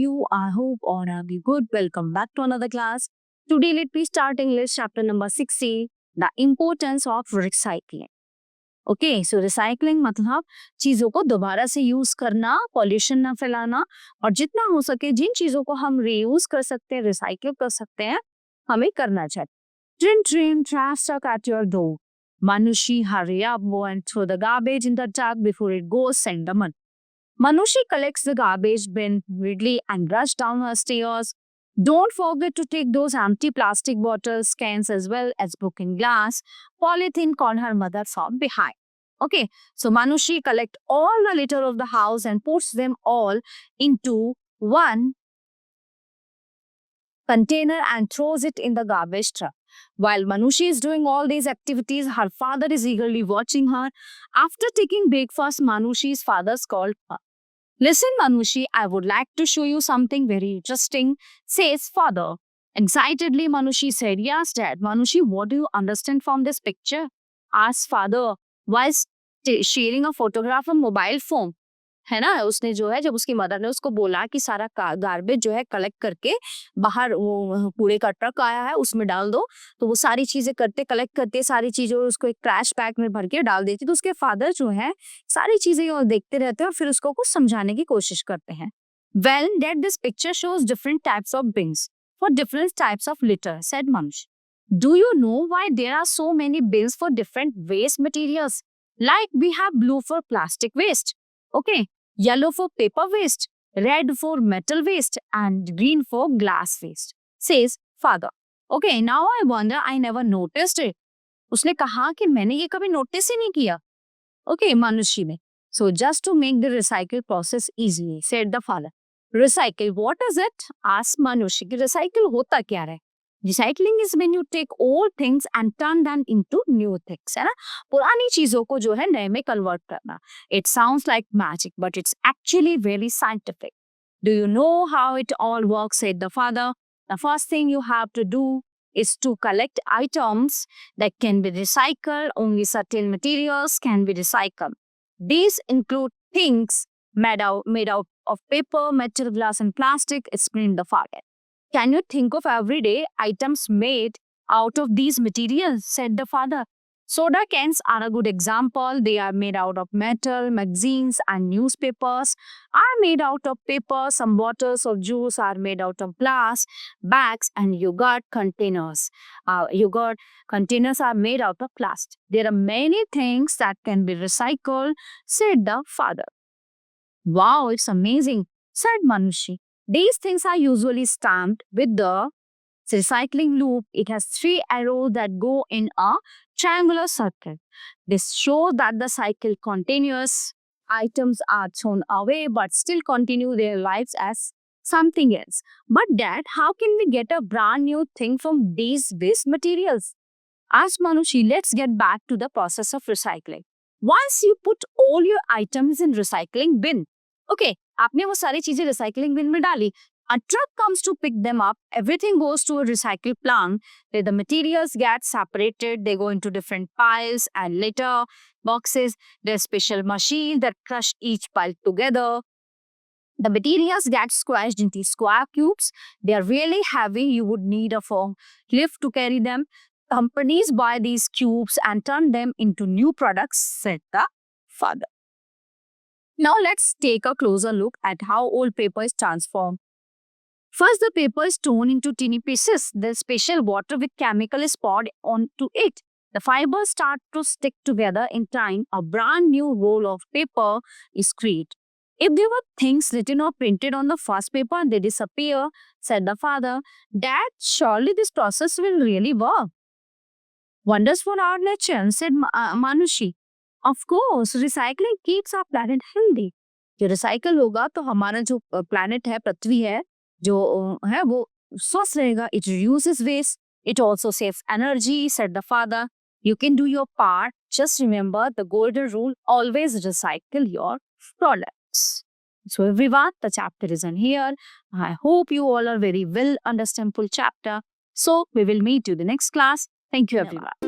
you? I hope all are be good. Welcome back to another class. Today, let me start English chapter number 60, the importance of recycling. Okay so recycling मतलब चीजों को दोबारा से use करना, pollution ना फैलाना और जितना हो सके जिन चीजों को हम रीयूज कर सकते हैं, रिसाइकिल कर सकते हैं, हमें करना चाहिए. Dream, dream, trash stuck at your door. Manushi, hurry up, go and throw the garbage in the tub before it goes Sendaman. Manushi collects the garbage bin hurriedly and rushes down her stairs. Don't forget to take those empty plastic bottles, cans as well as broken glass, polythene called her mother from behind. Okay, so Manushi collects all the litter of the house and puts them all into one container and throws it in the garbage truck. While Manushi is doing all these activities, her father is eagerly watching her. After taking breakfast, Manushi's father called her. Listen, Manushi, I would like to show you something very interesting, says father. Excitedly, Manushi said, Yes, Dad. Manushi, what do you understand from this picture? Asked father, while sharing a photograph on mobile phone. है ना, उसने जो है जब उसकी mother ने उसको बोला कि सारा गार्बेज जो है कलेक्ट करके बाहर वो कूड़े का ट्रक आया है उसमें डाल दो, तो वो सारी चीजें कलेक्ट करते सारी चीजें उसको एक ट्रैश बैग में भर के डाल देती. तो उसके फादर जो है सारी चीजें और देखते रहते हैं और फिर उसको कुछ समझाने की कोशिश करते हैं. Well that this picture shows different types of beans for different types of litre, said Manush. Do you know why there are so many bins for different waste materials? Like we have blue for plastic waste. Okay. Yellow for paper waste, red for metal waste, and green for glass waste, says father. Okay, now I wonder I never noticed it. उसने कहा कि मैंने ये कभी notice ही नहीं किया. Okay, Manushi ने. So just to make the recycle process easy, said the father. Recycle, what is it? Asked Manushi. कि recycle होता क्या है? Recycling is when you take old things and turn them into new things, है ना? पुरानी चीजों को जो है नए में कन्वर्ट करना. It sounds like magic, but it's actually very scientific. Do you know how it all works? Said the father. The first thing you have to do is to collect items that can be recycled. Only certain materials can be recycled. These include things made out of paper, metal, glass, and plastic, explained the father. Can you think of everyday items made out of these materials? Said the father. Soda cans are a good example. They are made out of metal. Magazines and newspapers are made out of paper. Some bottles of juice are made out of glass. Bags and yogurt containers. Yogurt containers are made out of plastic. There are many things that can be recycled, said the father. Wow, it's amazing, said Manushi. These things are usually stamped with the recycling loop. It has 3 arrows that go in a triangular circle. This shows that the cycle continues. Items are thrown away but still continue their lives as something else. But Dad, how can we get a brand new thing from these waste materials? Asked Manushi. Let's get back to the process of recycling. Once you put all your items in recycling bin, okay, आपने वो सारी चीजें recycling बिन में डाली. A truck comes to pick them up. Everything goes to a recycle plant where the materials get separated. They go into different piles and litter boxes. There's special machine that crush each pile together. The materials get squashed into square cubes. They are really heavy. You would need a forklift to carry them. Companies buy these cubes and turn them into new products, said the father. Now let's take a closer look at how old paper is transformed. First, the paper is torn into teeny pieces. Then special water with chemical is poured onto it. The fibers start to stick together. In time, a brand new roll of paper is created. If there were things written or printed on the first paper, they disappear, said the father. Dad, surely this process will really work. Wonders for our nature, said Manushi. Of course, recycling keeps our planet healthy. जो recycle होगा तो हमारा जो planet है, पृथ्वी है, जो है वो स्वस्थ रहेगा. It reduces waste. It also saves energy, said the father. You can do your part. Just remember the golden rule: always recycle your products. So everyone, the chapter is on here. I hope you all are very well understand full chapter. So we will meet you the next class. Thank you everyone.